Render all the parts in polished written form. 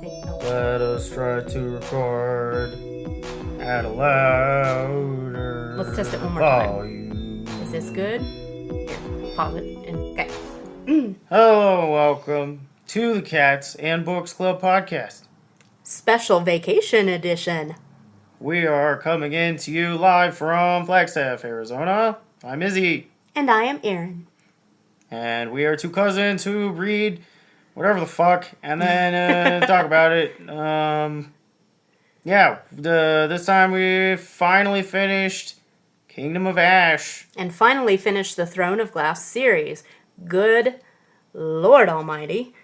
think. No. Let us try to record at a louder Let's test it one more volume. time. Is this good? Here, pause it. And okay. Hello, welcome to the Cats and Books Club podcast. Special vacation edition. We are coming in to you live from Flagstaff, Arizona. I'm Izzy. And I am Erin. And we are two cousins who read whatever the fuck and then talk about it. This time we finally finished Kingdom of Ash. And finally finished the Throne of Glass series. Good Lord Almighty.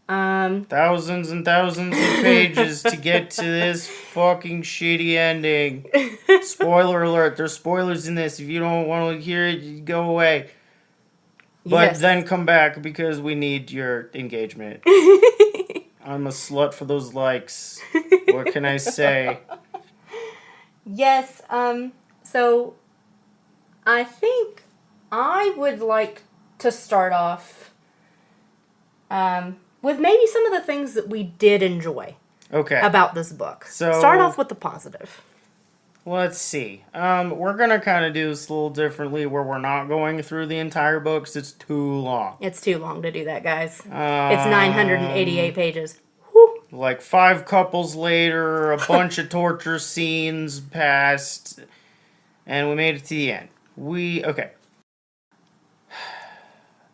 Thousands and thousands of pages to get to this fucking shitty ending. Spoiler alert, there's spoilers in this. If you don't want to hear it, you go away. But then come back because we need your engagement. I'm a slut for those likes. What can I say? Yes, so I think I would like to start off with maybe some of the things that we did enjoy about this book. So start off with the positive. Let's see. We're going to kind of do this a little differently where we're not going through the entire book because it's too long. It's too long to do that, guys. It's 988 pages. Like 5 couples later, a bunch of torture scenes passed, and we made it to the end. Okay.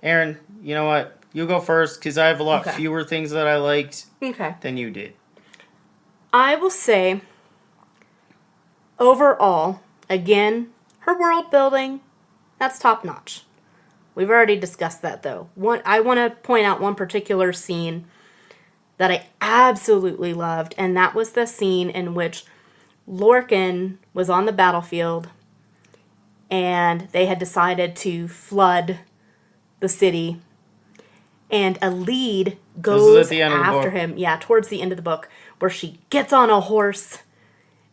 Erin, you know what? You go first, because I have a lot fewer things that I liked than you did. I will say, overall, again, her world building, that's top notch. We've already discussed that, though. I want to point out one particular scene that I absolutely loved, and that was the scene in which Lorcan was on the battlefield, and they had decided to flood the city, and a lead goes after him. Yeah, towards the end of the book, where she gets on a horse,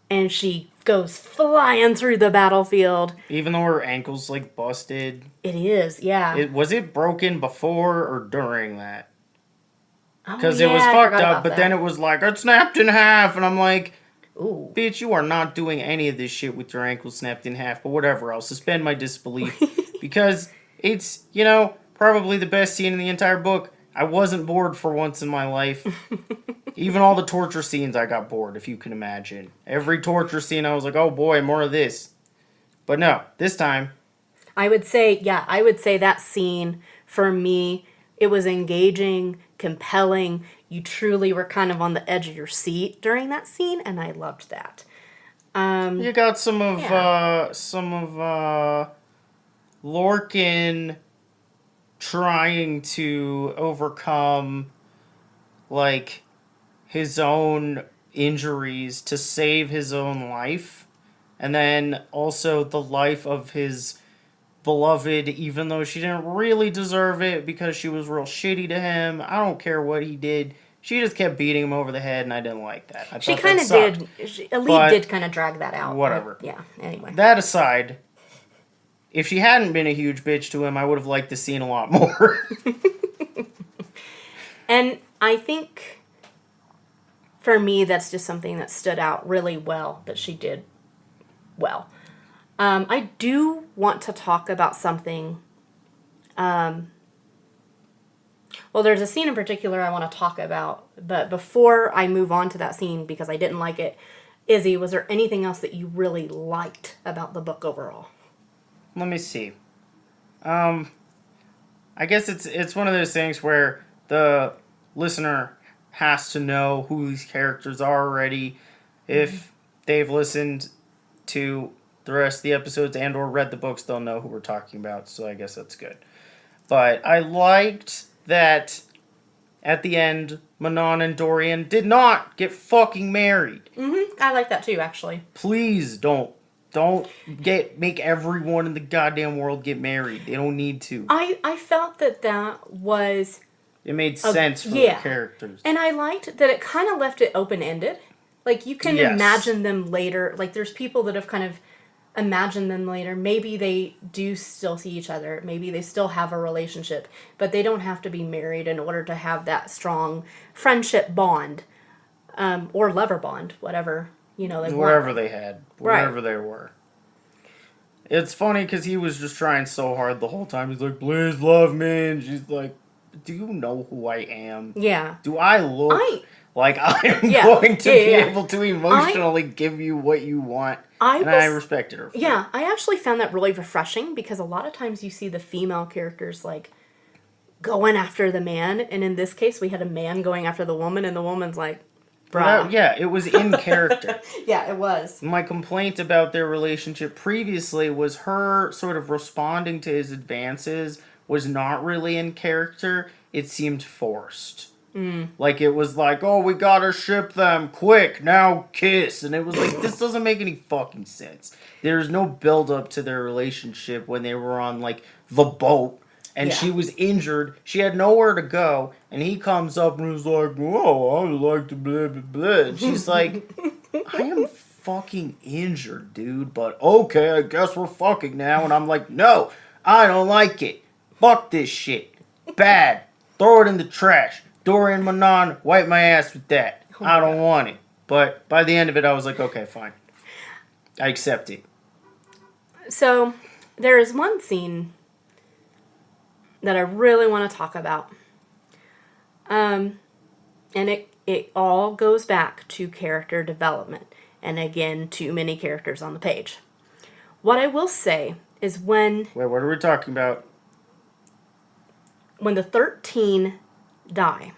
and she goes flying through the battlefield. Even though her ankle's, busted. It is, yeah. Was it broken before or during that? Because it was fucked up, but then it was it snapped in half, and I'm like, ooh, bitch, you are not doing any of this shit with your ankle snapped in half, but whatever, I'll suspend my disbelief. Because it's, probably the best scene in the entire book. I wasn't bored for once in my life. Even all the torture scenes, I got bored, if you can imagine. Every torture scene, I was like, oh boy, more of this. But no, this time. I would say that scene, for me, it was engaging, compelling. You truly were kind of on the edge of your seat during that scene, and I loved that. You got some of Lorcan trying to overcome, his own injuries to save his own life, and then also the life of his beloved, even though she didn't really deserve it because she was real shitty to him. I don't care what he did. She just kept beating him over the head, and I didn't like that. She kind of did. Elite did kind of drag that out. Whatever. Yeah, anyway. That aside, if she hadn't been a huge bitch to him, I would have liked the scene a lot more. And I think, for me, that's just something that stood out really well, that she did well. I do want to talk about something. There's a scene in particular I want to talk about, but before I move on to that scene, because I didn't like it, Izzy, was there anything else that you really liked about the book overall? Let me see. I guess it's one of those things where the listener has to know who these characters are already. If they've listened to the rest of the episodes and or read the books, they'll know who we're talking about, so I guess that's good. But I liked that at the end, Manon and Dorian did not get fucking married. I like that too, actually. Please don't make everyone in the goddamn world get married. They don't need to. I felt that was... It made sense for the characters. And I liked that it kind of left it open-ended. You can imagine them later. There's people that have kind of imagine them later. Maybe they do still see each other. Maybe they still have a relationship. But they don't have to be married in order to have that strong friendship bond. or lover bond, whatever, they Whatever want. they had. Right. Wherever they were. It's funny because he was just trying so hard the whole time. He's like, please love me. And she's like, do you know who I am? Yeah. Do I look like I am going to be able to emotionally give you what you want? I respected her. Yeah, I actually found that really refreshing because a lot of times you see the female characters like going after the man, and in this case we had a man going after the woman, and the woman's like, bruh. Yeah, it was in character. Yeah, it was. My complaint about their relationship previously was her sort of responding to his advances was not really in character. It seemed forced. Like, it was like, oh, we gotta ship them, quick, now kiss. And it was like, this doesn't make any fucking sense. There's no build up to their relationship when they were on, like, the boat. And she was injured. She had nowhere to go. And he comes up and is like, oh, I would like to blah, blah, blah. And she's like, I am fucking injured, dude. But okay, I guess we're fucking now. And I'm like, no, I don't like it. Fuck this shit. Bad. Throw it in the trash. Dorian Manon, wipe my ass with that. I don't want it. But by the end of it, I was like, okay, fine. I accept it. So, there is one scene that I really want to talk about. And it all goes back to character development. And again, too many characters on the page. What I will say is when... Wait, what are we talking about? When the 13 die,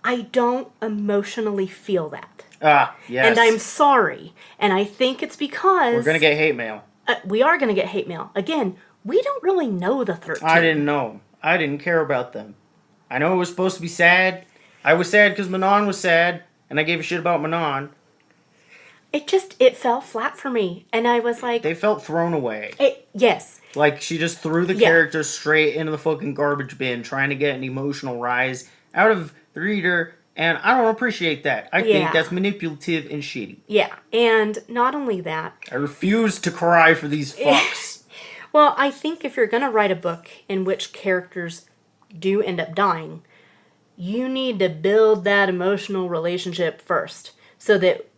I don't emotionally feel that. Ah, yes. And I'm sorry. And I think it's because... We're going to get hate mail. We are going to get hate mail. Again, we don't really know the 13. I didn't know. I didn't care about them. I know it was supposed to be sad. I was sad because Manon was sad, and I gave a shit about Manon. It fell flat for me. And I was like... They felt thrown away. Yes. Like, she just threw the characters straight into the fucking garbage bin, trying to get an emotional rise out of the reader, and I don't appreciate that. I think that's manipulative and shitty. Yeah, and not only that... I refuse to cry for these fucks. Well, I think if you're going to write a book in which characters do end up dying, you need to build that emotional relationship first, so that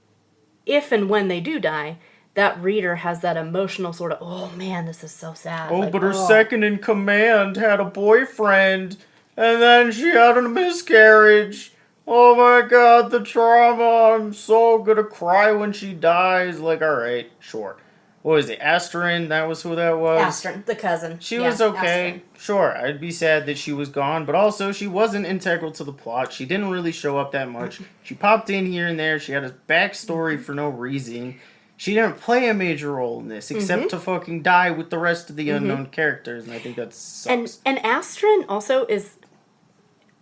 if and when they do die, that reader has that emotional sort of, oh man, this is so sad. Oh, like, but her second in command had a boyfriend, and then she had a miscarriage. Oh my god, the trauma. I'm so gonna cry when she dies. Like, alright, sure. What was it, Astrid? That was who that was? Astrid, the cousin. She was okay. Astrid. Sure, I'd be sad that she was gone, but also she wasn't integral to the plot. She didn't really show up that much. She popped in here and there. She had a backstory for no reason. She didn't play a major role in this, except to fucking die with the rest of the unknown characters, and I think that sucks. And Astrid also is,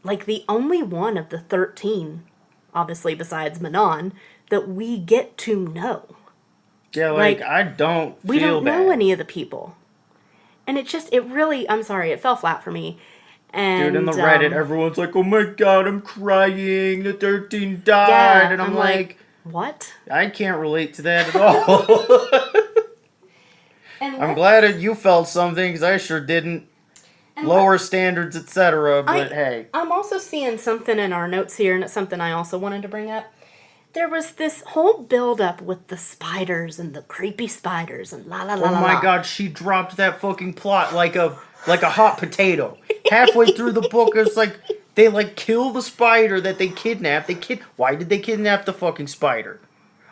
like, the only one of the 13, obviously besides Manon, that we get to know. Yeah, like I don't feel We don't know bad. any of the people. And it really, I'm sorry, it fell flat for me. And, dude, in the Reddit, everyone's like, oh my god, I'm crying, the 13 died, yeah, and I'm like... What? I can't relate to that at all. I'm glad you felt something, because I sure didn't. Lower standards, etc., but hey. I'm also seeing something in our notes here, and it's something I also wanted to bring up. There was this whole build-up with the spiders and the creepy spiders and la la la la. Oh my god, she dropped that fucking plot like a hot potato. Halfway through the book, it's like, they kill the spider that they kidnapped. Why did they kidnap the fucking spider?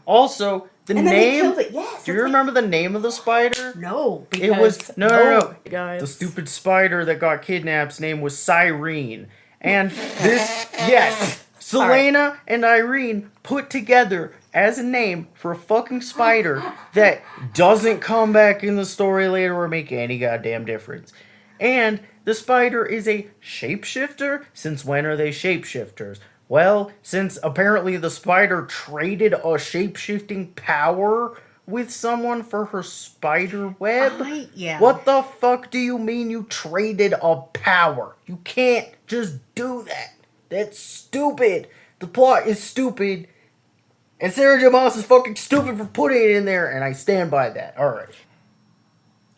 Also, the name... They killed it. Yes, do you remember the name of the spider? No, because... It was... No. Guys. The stupid spider that got kidnapped's name was Cyrene. And this... Yes. Selena and Irene put together as a name for a fucking spider that doesn't come back in the story later or make any goddamn difference. And the spider is a shapeshifter? Since when are they shapeshifters? Well, since apparently the spider traded a shape-shifting power with someone for her spider web? Yeah. What the fuck do you mean you traded a power? You can't just do that. That's stupid. The plot is stupid. And Sarah J. Maas is fucking stupid for putting it in there, and I stand by that. Alright.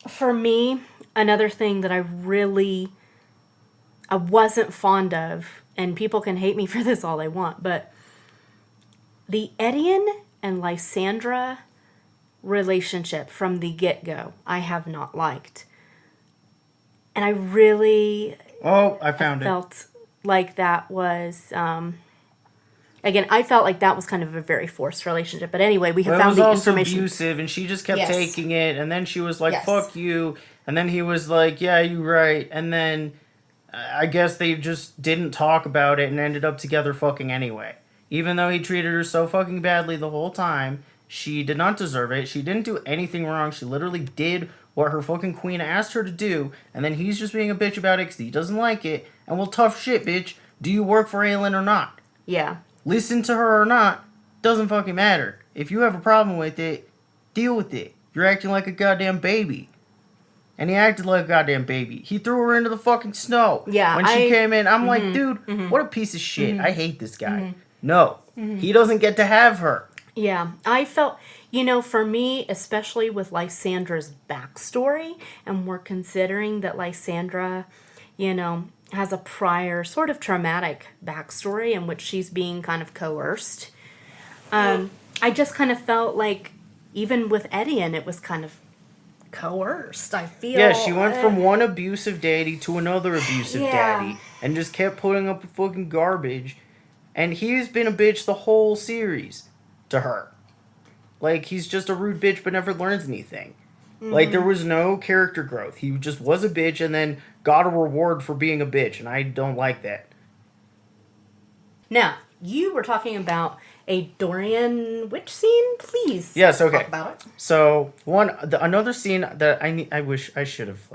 For me, another thing that I wasn't fond of, and people can hate me for this all they want, but the Edian and Lysandra relationship from the get-go, I have not liked. And I really Oh, I found it. felt like that was, again, I felt like that was kind of a very forced relationship. But anyway, we have Well, it found was the also information. abusive, and she just kept Yes. taking it, and then she was like, Yes. fuck you, and then he was like, yeah, you right, and then I guess they just didn't talk about it and ended up together fucking anyway. Even though he treated her so fucking badly the whole time, she did not deserve it. She didn't do anything wrong. She literally did what her fucking queen asked her to do, and then he's just being a bitch about it because he doesn't like it. And well, tough shit, bitch. Do you work for Aelin or not? Yeah. Listen to her or not, doesn't fucking matter. If you have a problem with it, deal with it. You're acting like a goddamn baby. And he acted like a goddamn baby. He threw her into the fucking snow. Yeah, When she came in, I'm like, dude, what a piece of shit. I hate this guy. No. He doesn't get to have her. Yeah, I felt, for me, especially with Lysandra's backstory, and we're considering that Lysandra, has a prior sort of traumatic backstory in which she's being kind of coerced. I just kind of felt like, even with Edian, it was kind of coerced. I feel. Yeah, she went from one abusive daddy to another abusive daddy. And just kept putting up with fucking garbage. And he's been a bitch the whole series to her. Like, he's just a rude bitch but never learns anything. Like, there was no character growth. He just was a bitch and then got a reward for being a bitch. And I don't like that. Now, you were talking about a Dorian witch scene? Please. Yes, okay. Talk about it. So, another scene that I wish I should have,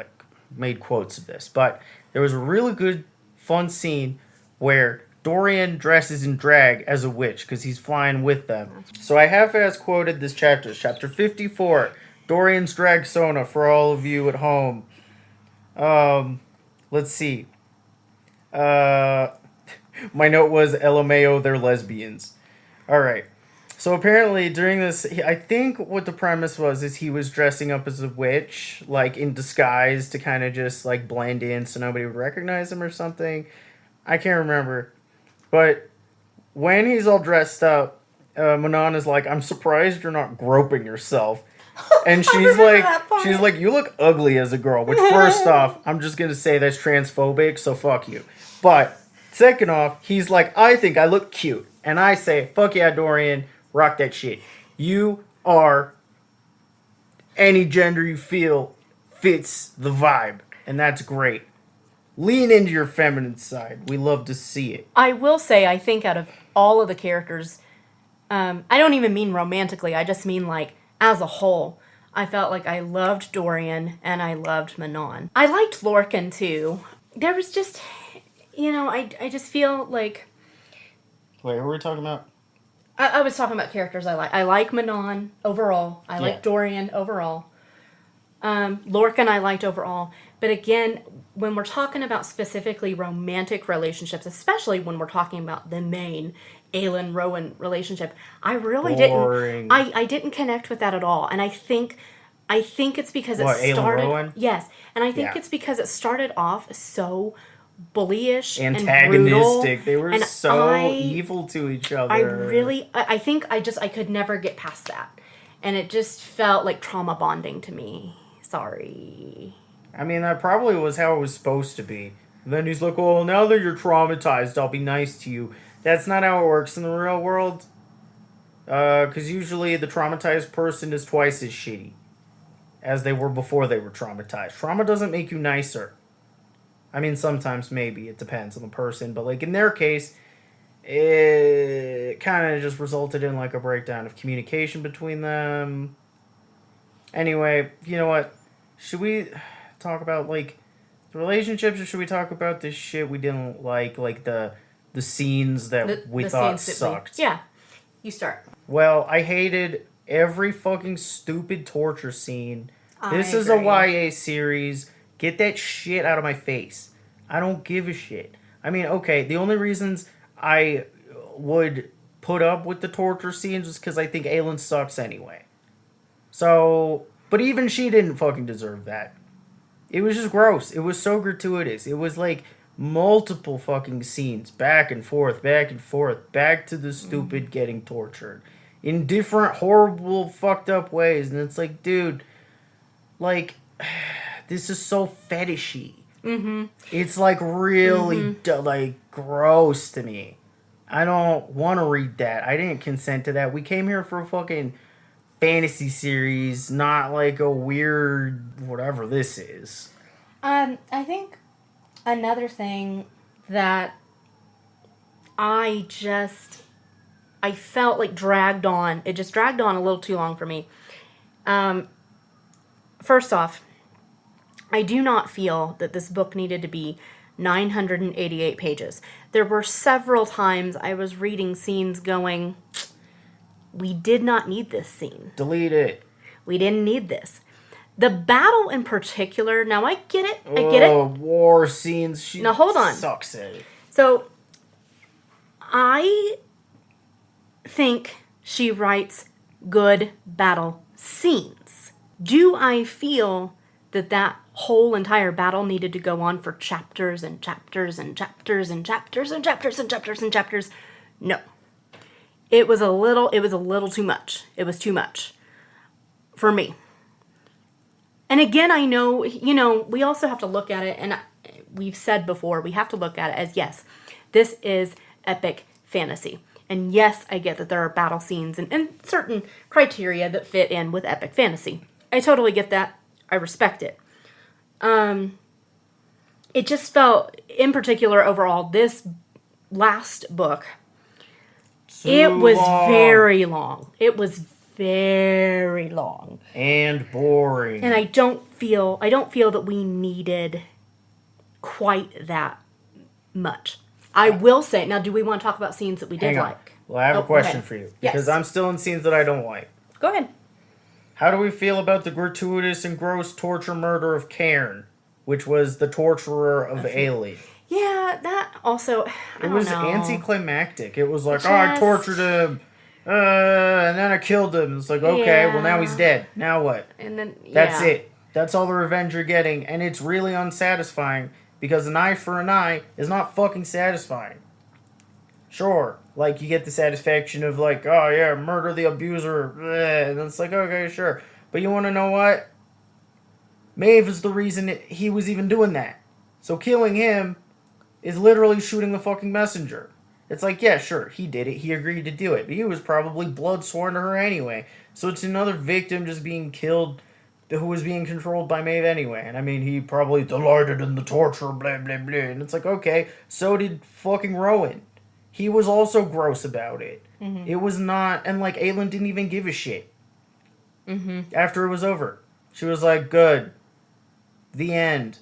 made quotes of this. But there was a really good, fun scene where Dorian dresses in drag as a witch because he's flying with them. So I half-ass quoted this chapter. Chapter 54, Dorian's drag sona for all of you at home. Let's see. My note was LMAO, they're lesbians. Alright. So apparently during this, I think what the premise was is he was dressing up as a witch, in disguise to kind of just, blend in so nobody would recognize him or something. I can't remember. But when he's all dressed up, Manon is like, I'm surprised you're not groping yourself. And she's like, you look ugly as a girl. Which, first off, I'm just going to say that's transphobic, so fuck you. But, second off, he's like, I think I look cute. And I say, fuck yeah, Dorian, rock that shit. You are any gender you feel fits the vibe. And that's great. Lean into your feminine side. We love to see it. I will say, I think out of all of the characters, I don't even mean romantically, I just mean as a whole, I felt like I loved Dorian and I loved Manon. I liked Lorcan too. There was just, I just feel like... Wait, who are we talking about? I was talking about characters I like. I like Manon overall. I like Dorian overall. Lorcan I liked overall. But again, when we're talking about specifically romantic relationships, especially when we're talking about the main Aelin-Rowan relationship, I really didn't. I didn't connect with that at all. And I think it's because it started. Aelin-Rowan? Yes, and I think it's because it started off so bullyish, antagonistic. And brutal, they were and so evil to each other. I think I could never get past that, and it just felt like trauma bonding to me. Sorry. I mean, that probably was how it was supposed to be. And then he's like, oh, now that you're traumatized, I'll be nice to you. That's not how it works in the real world. Because usually the traumatized person is twice as shitty as they were before they were traumatized. Trauma doesn't make you nicer. I mean, sometimes maybe. It depends on the person. But, in their case, it kind of just resulted in, a breakdown of communication between them. Anyway, you know what? Should we talk about, the relationships, or should we talk about this shit we didn't like the scenes that we thought sucked? Yeah. You start. Well, I hated every fucking stupid torture scene. This is agree. a YA series. Get that shit out of my face. I don't give a shit. I mean, okay, the only reasons I would put up with the torture scenes was because I think Aelin sucks anyway. So, but even she didn't fucking deserve that. It was just gross. It was so gratuitous. It was multiple fucking scenes, back and forth, back to the stupid getting tortured in different horrible fucked up ways, and it's like, dude, like, this is so fetishy. It's like really like gross to me. I don't want to read that. I didn't consent to that. We came here for a fucking fantasy series, not like a weird whatever this is. I think another thing that I felt like dragged on. It just dragged on a little too long for me. First off, I do not feel that this book needed to be 988 pages. There were several times I was reading scenes going, we did not need this scene. Delete it. We didn't need this. The battle in particular, now I get it. I get it. War scenes. She now hold on. Sucks at it. So, I think she writes good battle scenes. Do I feel that whole entire battle needed to go on for chapters and chapters and chapters and chapters and chapters and chapters and chapters? No. It was a little too much. It was too much for me. And again, I know, we also have to look at it, and we've said before, we have to look at it as, yes, this is epic fantasy. And yes, I get that there are battle scenes and certain criteria that fit in with epic fantasy. I totally get that. I respect it. It just felt, in particular, overall, this last book, it was very long. It was very long. And boring. And I don't feel that we needed quite that much. I will say, now do we want to talk about scenes that we did like? Well, I have a question for you. Because I'm still in scenes that I don't like. Go ahead. How do we feel about the gratuitous and gross torture murder of Cairn, which was the torturer of Ailey? Yeah, that also, It was anticlimactic. It was like, I tortured him, and then I killed him. It's like, okay, well now he's dead. Now what? And then That's it. That's all the revenge you're getting, and it's really unsatisfying because an eye for an eye is not fucking satisfying. Sure, like, you get the satisfaction of, like, oh, yeah, murder the abuser, and it's like, okay, sure. But you want to know what? Maeve is the reason he was even doing that. So killing him is literally shooting the fucking messenger. It's like, yeah, sure, he did it, he agreed to do it, but he was probably blood sworn to her anyway. So it's another victim just being killed who was being controlled by Maeve anyway. And I mean, he probably delighted in the torture, blah, blah, blah. And it's like, okay, so did fucking Rowan. He was also gross about it. Mm-hmm. It was not... And, like, Aelin didn't even give a shit. Mm-hmm. After it was over. She was like, good. The end.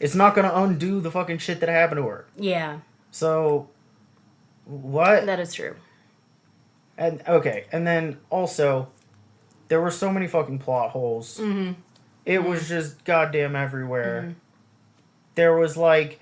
It's not going to undo the fucking shit that happened to her. Yeah. So, what? That is true. And, okay. And then, also, there were so many fucking plot holes. Mm-hmm. It was just goddamn everywhere. Mm-hmm. There was, like...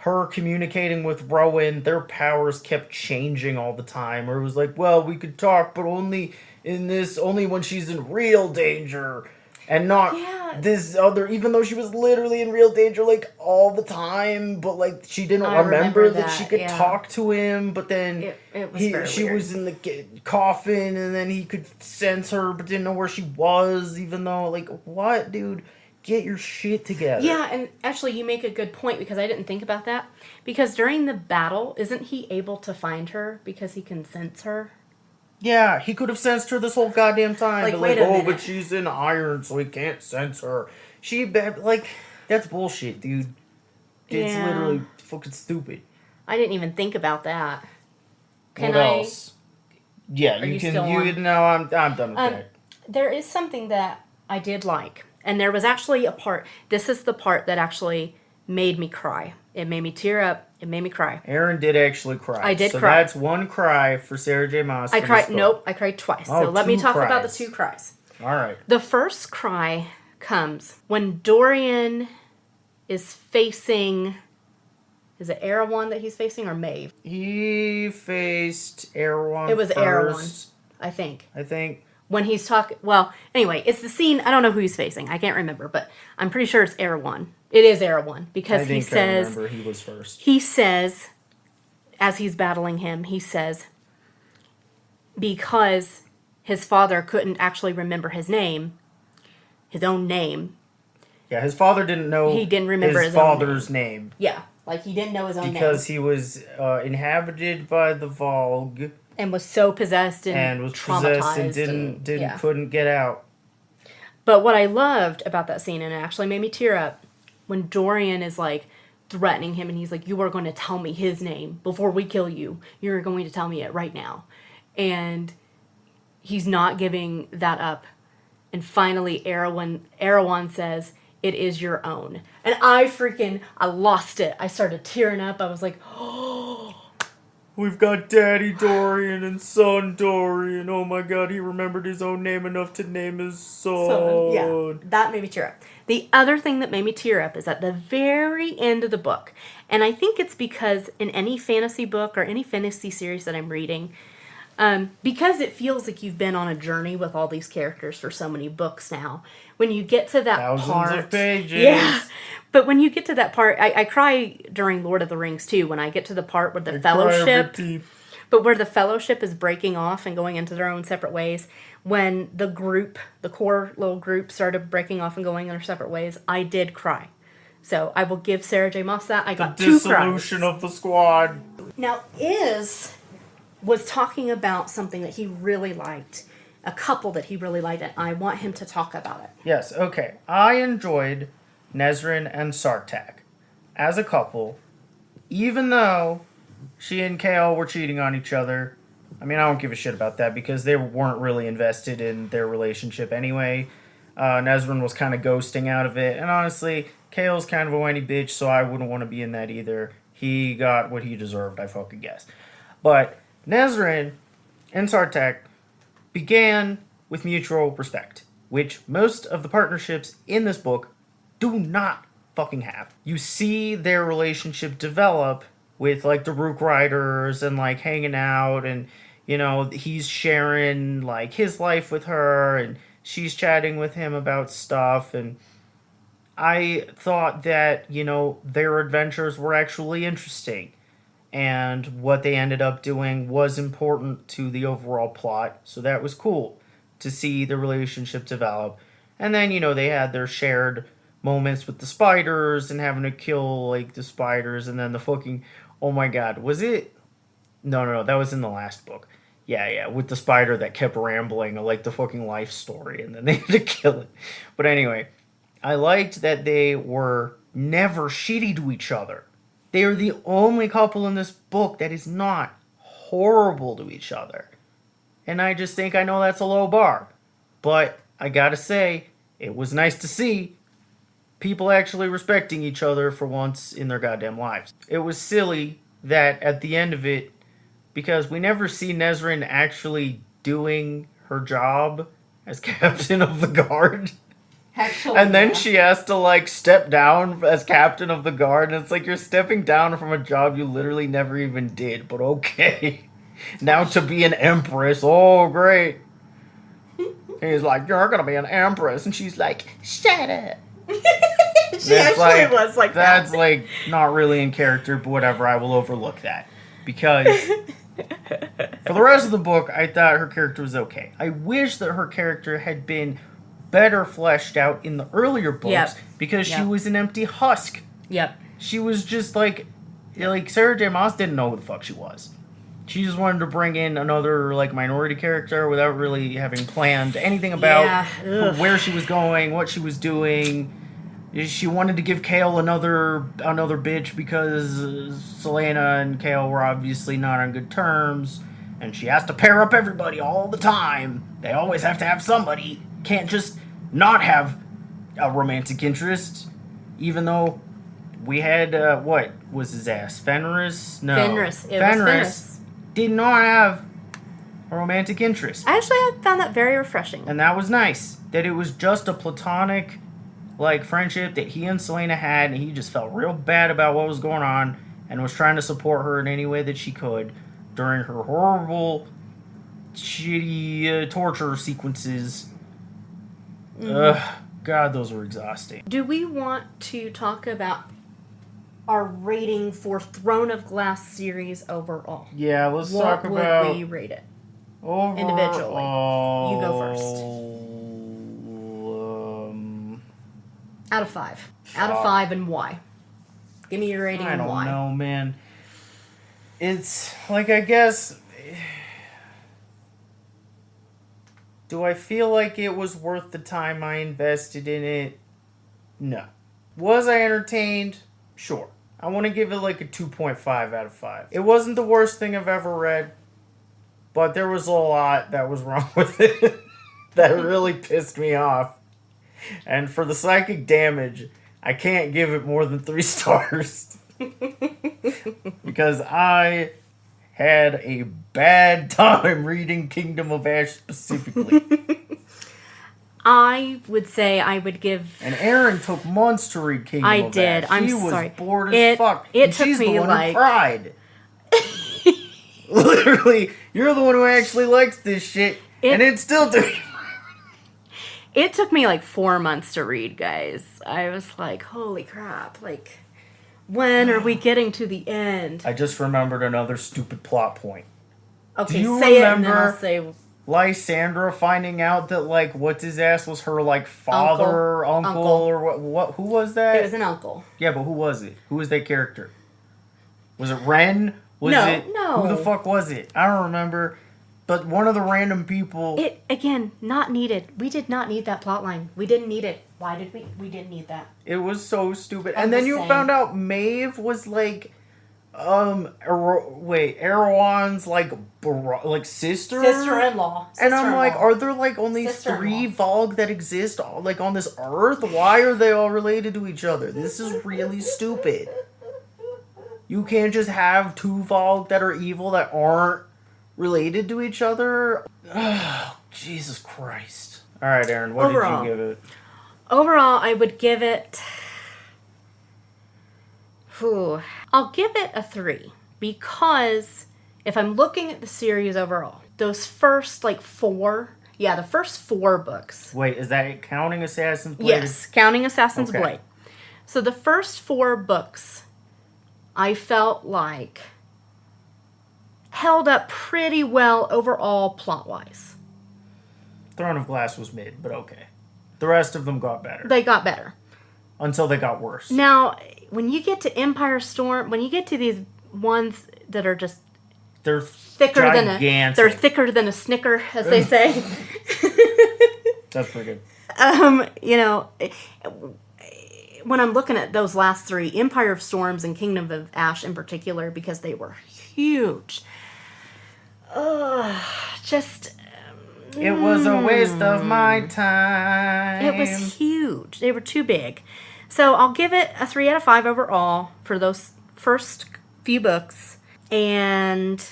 her communicating with Rowan, their powers kept changing all the time. Or it was like, well, we could talk, but only when she's in real danger. And not this other, even though she was literally in real danger, like, all the time. But, like, she didn't remember that she could talk to him. But then she was in the coffin, and then he could sense her, but didn't know where she was, even though, like, what, dude? Get your shit together. Yeah, and actually you make a good point because I didn't think about that. Because during the battle, isn't he able to find her because he can sense her? Yeah, he could have sensed her this whole goddamn time. Like, but wait a minute. But she's in iron, so he can't sense her. That's bullshit, dude. It's literally fucking stupid. I didn't even think about that. What else? Yeah, you can. I'm done with that. There is something that I did like. And there was actually a part, this is the part that actually made me cry. It made me tear up. It made me cry. Aaron did actually cry. I did cry. So that's one cry for Sarah J. Maas. I cried. Nope, I cried twice. So let me talk about the two cries. All right. The first cry comes when Dorian is facing... Is it Erewhon that he's facing or Maeve? He faced Erewhon. It was first. Erewhon, I think. when he's talking. Well, anyway, it's the scene. I don't know who he's facing. I can't remember, but I'm pretty sure it's Erewhon. It is Erewhon because he says. I remember he was first. He says, as he's battling him, he says, because his father couldn't actually remember his name, his own name. Yeah, his father didn't know. He didn't remember his father's name. Yeah, like he didn't know his own name because he was inhabited by the Vogue. And was so possessed and was traumatized possessed and couldn't get out. But what I loved about that scene, and it actually made me tear up, when Dorian is like threatening him and he's like, you are going to tell me his name before we kill you. You're going to tell me it right now. And he's not giving that up. And finally Erewhon says, it is your own. And I lost it. I started tearing up. I was like, oh. We've got Daddy Dorian and Son Dorian. Oh my god, he remembered his own name enough to name his son. Yeah, that made me tear up. The other thing that made me tear up is at the very end of the book. And I think it's because in any fantasy book or any fantasy series that I'm reading, because it feels like you've been on a journey with all these characters for so many books now. When you get to that Thousands of pages. Yeah. But when you get to that part, I cry during Lord of the Rings too, when I get to the part where the fellowship, but where the fellowship is breaking off and going into their own separate ways. When the core little group started breaking off and going in their separate ways, I did cry. So I will give Sarah J. Maas that. I got 2 cries. Dissolution of the squad. Now, Iz was talking about something that he really liked, a couple that he really liked, and I want him to talk about it. Yes, okay. I enjoyed Nesrin and Sartak as a couple, even though she and Kale were cheating on each other. I mean, I don't give a shit about that because they weren't really invested in their relationship anyway. Nesrin was kind of ghosting out of it, and honestly, Kale's kind of a whiny bitch, so I wouldn't want to be in that either. He got what he deserved, I fucking guess. But Nesrin and Sartak began with mutual respect, which most of the partnerships in this book do not fucking have. You see their relationship develop with, like, the Rook Riders and, like, hanging out and, you know, he's sharing, like, his life with her and she's chatting with him about stuff, and I thought that, you know, their adventures were actually interesting. And what they ended up doing was important to the overall plot. So that was cool to see the relationship develop. And then, you know, they had their shared moments with the spiders and having to kill, like, the spiders. And then the fucking... Oh my god. Was it... No. That was in the last book. Yeah. With the spider that kept rambling, like, the fucking life story. And then they had to kill it. But anyway, I liked that they were never shitty to each other. They are the only couple in this book that is not horrible to each other. And I just think, I know that's a low bar. But I gotta say, it was nice to see people actually respecting each other for once in their goddamn lives. It was silly that at the end of it, because we never see Nesrin actually doing her job as captain of the guard. Actually, and then she has to, like, step down as captain of the guard, and it's like you're stepping down from a job you literally never even did, but okay. Now to be an empress, oh great. He's like, you're gonna be an empress, and she's like, shut up. She actually was like that. That's, like, not really in character, but whatever, I will overlook that. Because for the rest of the book, I thought her character was okay. I wish that her character had been better fleshed out in the earlier books because she was an empty husk. Yep. She was just like Sarah J. Maas didn't know who the fuck she was. She just wanted to bring in another, like, minority character without really having planned anything about where she was going, what she was doing. She wanted to give Kale another bitch because Selena and Kale were obviously not on good terms, and she has to pair up everybody all the time. They always have to have somebody. Can't just not have a romantic interest, even though we had, what was his ass? Fenris? No. Fenris. It was Fenris. Did not have a romantic interest. Actually, I found that very refreshing. And that was nice. That it was just a platonic, like, friendship that he and Selena had, and he just felt real bad about what was going on and was trying to support her in any way that she could during her horrible shitty torture sequences. Ugh, God, those were exhausting. Do we want to talk about our rating for Throne of Glass series overall? Yeah, let's talk about... What would we rate it? Overall, individually? You go first. Out of 5. Out of 5 and why? Give me your rating and why. I don't know, man. It's, like, I guess... Do I feel like it was worth the time I invested in it? No. Was I entertained? Sure. I want to give it like a 2.5 out of 5. It wasn't the worst thing I've ever read, but there was a lot that was wrong with it that really pissed me off. And for the psychic damage, I can't give it more than 3 stars. Because I had a bad time reading Kingdom of Ash specifically. I would say I would give... And Erin took months to read Kingdom of Ash. I did. I'm sorry. She was bored as fuck. It and took she's me the one like... who cried. Literally, you're the one who actually likes this shit. And it still took... It took me like 4 months to read, guys. I was like, holy crap. Like, when are we getting to the end? I just remembered another stupid plot point. Okay, Do you say it and remember then I'll say... Lysandra finding out that, like, what's his ass was her, like, father, uncle. Or what? Who was that? It was an uncle. Yeah, but who was it? Who was that character? Was it Ren? No. Who the fuck was it? I don't remember. But one of the random people... It, again, not needed. We did not need that plot line. We didn't need it. Why did we? We didn't need that. It was so stupid. I'm and then just you saying. found out Maeve was, like... AIRHORNS, like sister? Sister-in-law. And I'm like, are there, like, only Sister-in-law. 3 Vogue that exist, like, on this earth? Why are they all related to each other? This is really stupid. You can't just have 2 Vogue that are evil that aren't related to each other? Oh, Jesus Christ. Alright, Erin, what did you give it? Overall, I would give it... I'll give it a 3 because if I'm looking at the series overall, those first like 4, the first 4 books. Wait, is that counting Assassin's Blade? Yes, counting Assassin's Okay. Blade. So the first 4 books, I felt like held up pretty well overall plot-wise. Throne of Glass was mid, but okay. The rest of them got better. They got better. Until they got worse. Now, when you get to Empire Storm, when you get to these ones that are just they're thicker gigantic. they're thicker than a Snicker, as they say. That's pretty good. You know, when I'm looking at those last 3, Empire of Storms and Kingdom of Ash in particular, because they were huge. It was a waste of my time. It was huge. They were too big. So I'll give it a 3 out of 5 overall for those first few books. And...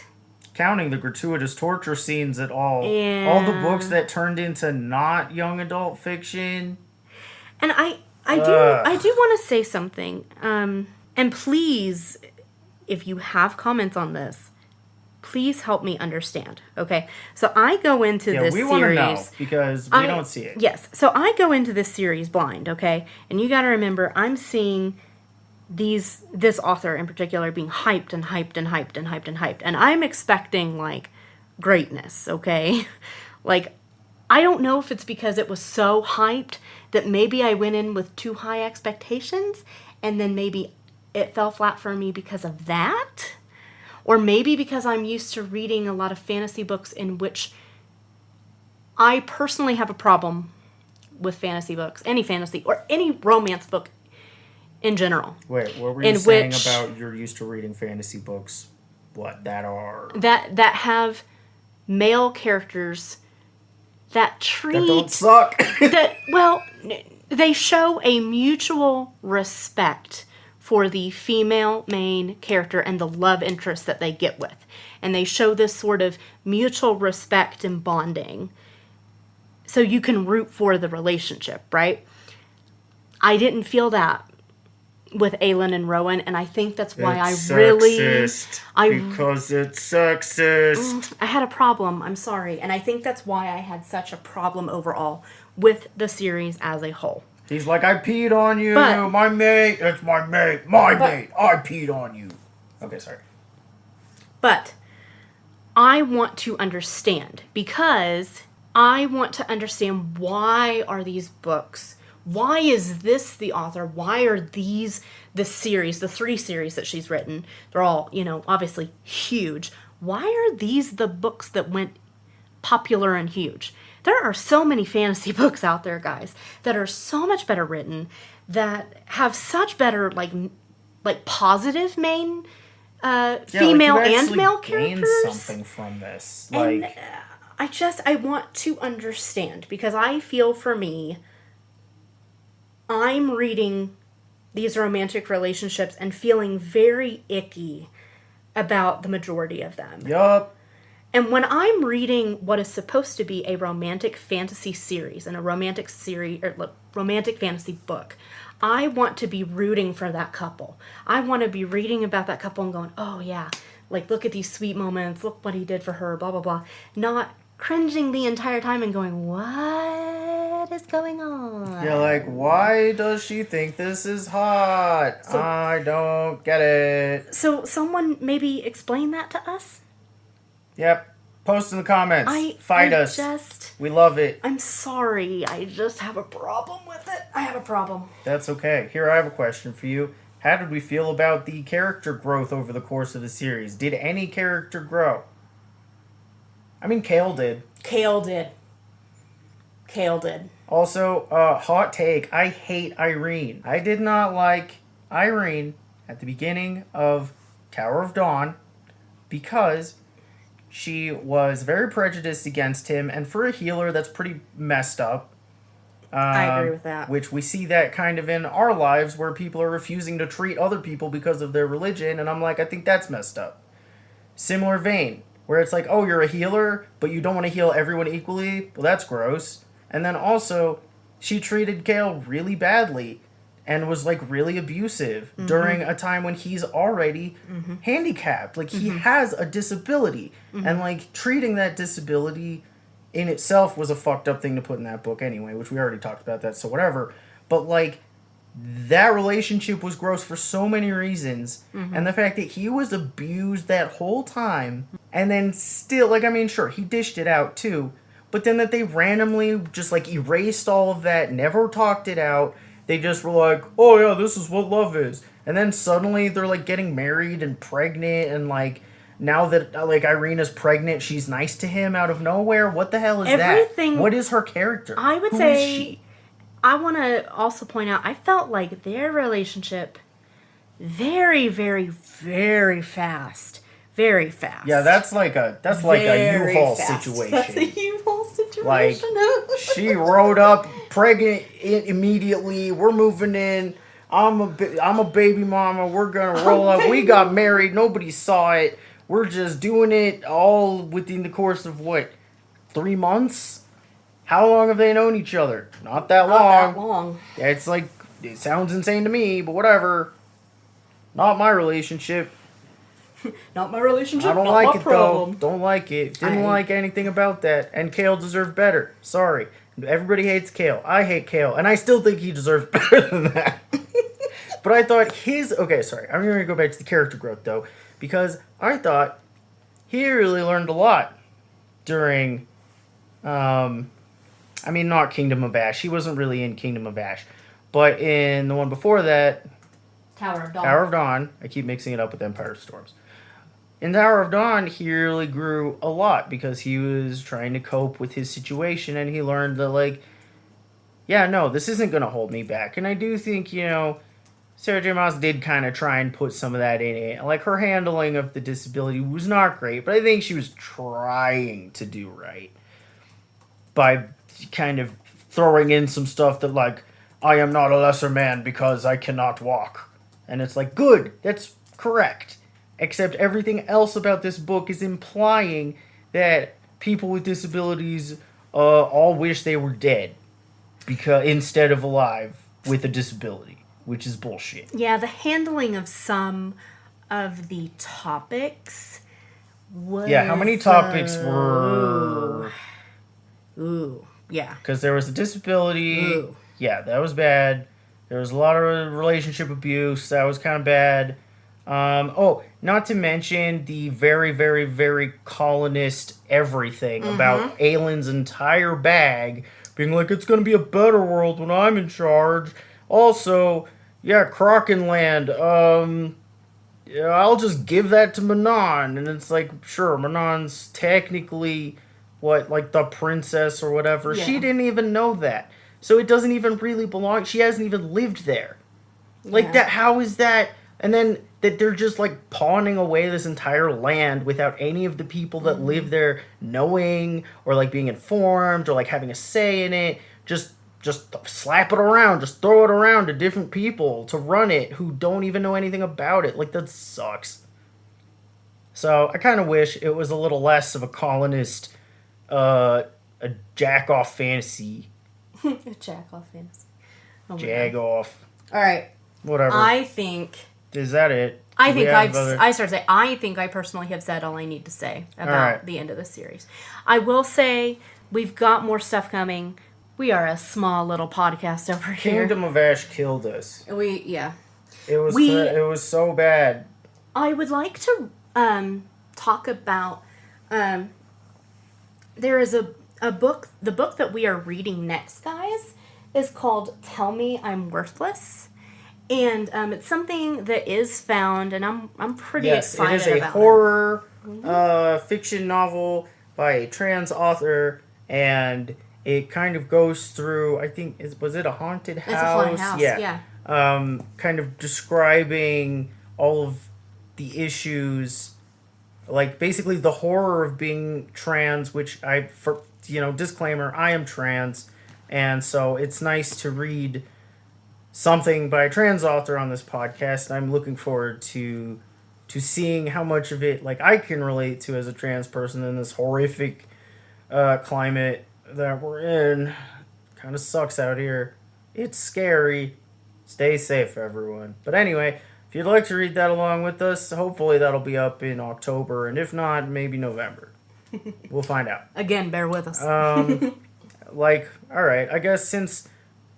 counting the gratuitous torture scenes at all. All the books that turned into not young adult fiction. And I do want to say something. And please, if you have comments on this, please help me understand, okay? So I go into this series... we want to know, because we don't see it. Yes, so I go into this series blind, okay? And you got to remember, I'm seeing this author in particular being hyped and hyped and hyped and hyped and hyped. And I'm expecting, like, greatness, okay? Like, I don't know if it's because it was so hyped that maybe I went in with too high expectations, and then maybe it fell flat for me because of that. Or maybe because I'm used to reading a lot of fantasy books in which I personally have a problem with fantasy books, any fantasy, or any romance book in general. Wait, what were you saying about you're used to reading fantasy books? What, that are... That have male characters that treat... that don't suck. They show a mutual respect for the female main character and the love interest that they get with. And they show this sort of mutual respect and bonding. So you can root for the relationship, right? I didn't feel that with Aelin and Rowan, and I think that's why It's sexist, because it's sexist. I had a problem. I'm sorry, and I think that's why I had such a problem overall with the series as a whole. He's like, I peed on you, But- my mate. It's my mate, mate. I peed on you. Okay, sorry. But I want to understand, because I want to understand, why are these books, why is this the author, why are these the series, the 3 series that she's written, they're all, obviously huge. Why are these the books that went popular and huge? There are so many fantasy books out there, guys, that are so much better written, that have such better, like positive main female and male characters. Something from this, And I want to understand, because I feel, for me, I'm reading these romantic relationships and feeling very icky about the majority of them. Yup. And when I'm reading what is supposed to be a romantic fantasy series and a romantic series or romantic fantasy book, I want to be rooting for that couple. I want to be reading about that couple and going, oh yeah, like, look at these sweet moments, look what he did for her, blah, blah, blah. Not cringing the entire time and going, what is going on? You're like, why does she think this is hot? I don't get it. So someone maybe explain that to us? Yep. Post in the comments. Fight us. We love it. I'm sorry. I just have a problem with it. I have a problem. That's okay. Here, I have a question for you. How did we feel about the character growth over the course of the series? Did any character grow? I mean, Kale did. Kale did. Also, hot take. I hate Irene. I did not like Irene at the beginning of Tower of Dawn because she was very prejudiced against him, and for a healer, that's pretty messed up. I agree with that. Which we see that kind of in our lives, where people are refusing to treat other people because of their religion, and I'm like, I think that's messed up. Similar vein, where it's like, oh, you're a healer, but you don't want to heal everyone equally? Well, that's gross. And then also, she treated Kale really badly, and was like really abusive during a time when he's already handicapped. Like, he has a disability, and like treating that disability in itself was a fucked up thing to put in that book anyway, which we already talked about that, so whatever. But like, that relationship was gross for so many reasons, and the fact that he was abused that whole time, and then still, like, I mean, sure, he dished it out too, but then that they randomly just like erased all of that, never talked it out. They just were like, oh yeah, this is what love is. And then suddenly they're like getting married and pregnant, and like, now that like Irene is pregnant, she's nice to him out of nowhere. What the hell is that? What is her character? I would say, is she? I want to also point out, I felt like their relationship very, very, very fast. Very fast. Yeah, that's like a U-Haul situation. That's a U-Haul situation. Like, she rode up pregnant immediately. We're moving in. I'm a baby mama. We're gonna roll up. We got married. Nobody saw it. We're just doing it all within the course of what, 3 months? How long have they known each other? Not that long. Not that long. It's like, it sounds insane to me, but whatever. Not my relationship. Not my relationship. I don't not like my it problem. though. Don't like it. Didn't like anything about that. And Kale deserved better. Sorry. Everybody hates Kale. I hate Kale. And I still think he deserves better than that. But I thought okay, sorry. I'm going to go back to the character growth though. Because I thought he really learned a lot during, I mean, not Kingdom of Ash. He wasn't really in Kingdom of Ash. But in the one before that, Tower of Dawn. Tower of Dawn. I keep mixing it up with Empire of Storms. In Tower of Dawn, he really grew a lot because he was trying to cope with his situation, and he learned that, like, yeah, no, this isn't going to hold me back. And I do think, Sarah J. Maas did kind of try and put some of that in it. Like, her handling of the disability was not great, but I think she was trying to do right by kind of throwing in some stuff that, like, I am not a lesser man because I cannot walk. And it's like, good, that's correct. Except everything else about this book is implying that people with disabilities all wish they were dead instead of alive with a disability. which is bullshit. Yeah, the handling of some of the topics was... Yeah, how many topics were... Ooh, yeah. Because there was a disability. Ooh. Yeah, that was bad. There was a lot of relationship abuse. That was kind of bad. Not to mention the very, very, very colonist everything about Aylin's entire bag being like, it's going to be a better world when I'm in charge. Also, yeah, Krakenland, yeah, I'll just give that to Manon. And it's like, sure, Manon's technically, like the princess or whatever. Yeah. She didn't even know that. So it doesn't even really belong. She hasn't even lived there. Like, that, how is that? And then that they're just, like, pawning away this entire land without any of the people that live there knowing or, like, being informed or, like, having a say in it. Just slap it around. Just throw it around to different people to run it who don't even know anything about it. Like, that sucks. So I kind of wish it was a little less of a colonist, a jack-off fantasy. A jack-off fantasy. Oh Jag-off. All right. Whatever. I think... Is that it? I think I personally have said all I need to say about the end of the series. I will say we've got more stuff coming. We are a small little podcast over here. Kingdom of Ash killed us. It was so bad. I would like to talk about there is a book. The book that we are reading next, guys, is called Tell Me I'm Worthless. And it's something that is found, and I'm pretty excited about it. Yes, it is a horror fiction novel by a trans author, and it kind of goes through, I think, was it a haunted house? It's a haunted house, yeah. Kind of describing all of the issues, like basically the horror of being trans, which disclaimer, I am trans, and so it's nice to read something by a trans author on this podcast. I'm looking forward to seeing how much of it, like, I can relate to as a trans person in this horrific climate that we're in. Kind of sucks out here. It's scary. Stay safe, everyone. But anyway, if you'd like to read that along with us, hopefully that'll be up in October, and if not, maybe November. We'll find out. Again, bear with us. All right, I guess since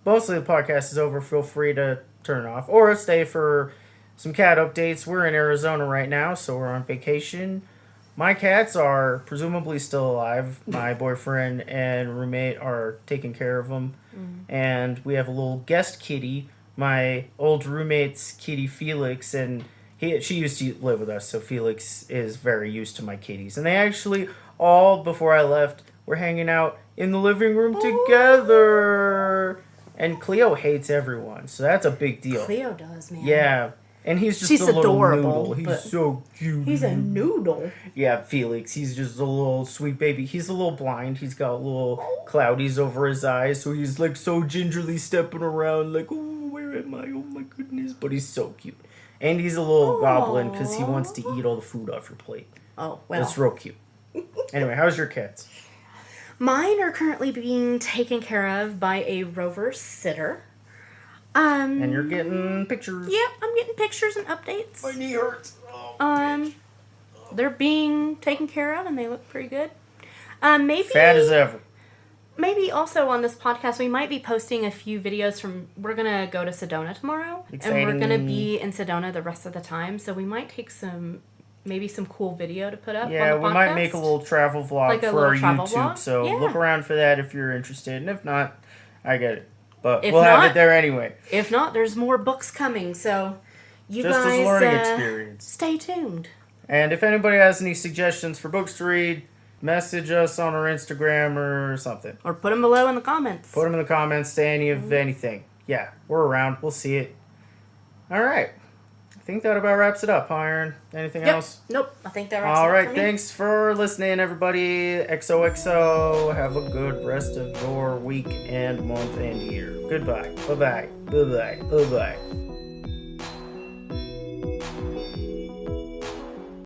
mostly the podcast is over, feel free to turn off or stay for some cat updates. We're in Arizona right now, so we're on vacation. My cats are presumably still alive. My boyfriend and roommate are taking care of them. And we have a little guest kitty, my old roommate's kitty Felix, and she used to live with us, so Felix is very used to my kitties. And they actually all, before I left, were hanging out in the living room together. And Cleo hates everyone, so that's a big deal. Cleo does, man. Yeah. And he's just a little adorable, noodle. He's so cute. He's a noodle. Yeah, Felix. He's just a little sweet baby. He's a little blind. He's got little cloudies over his eyes, so he's like so gingerly stepping around like, oh, where am I? Oh my goodness. But he's so cute. And he's a little goblin because he wants to eat all the food off your plate. Oh, well. That's real cute. Anyway, how's your cats? Mine are currently being taken care of by a rover sitter. And you're getting pictures. Yeah, I'm getting pictures and updates. My knee hurts. Oh, they're being taken care of, and they look pretty good. Maybe fat as ever. Maybe also on this podcast, we might be posting a few videos from... We're going to go to Sedona tomorrow. Exciting. And we're going to be in Sedona the rest of the time. So we might take maybe some cool video to put up on the podcast. We might make a little travel vlog for our YouTube. Vlog. So look around for that if you're interested. And if not, I get it. But we'll have it there anyway. If not, there's more books coming. So you just guys as a learning experience. Stay tuned. And if anybody has any suggestions for books to read, message us on our Instagram or something. Or put them below in the comments. Put them in the comments. Say anything. Yeah, we're around. We'll see it. All right. I think that about wraps it up, Iron. Anything else? Nope. I think that wraps it up. All right. Thanks for listening, everybody. XOXO. Have a good rest of your week and month and year. Goodbye. Bye-bye. Bye-bye. Bye-bye.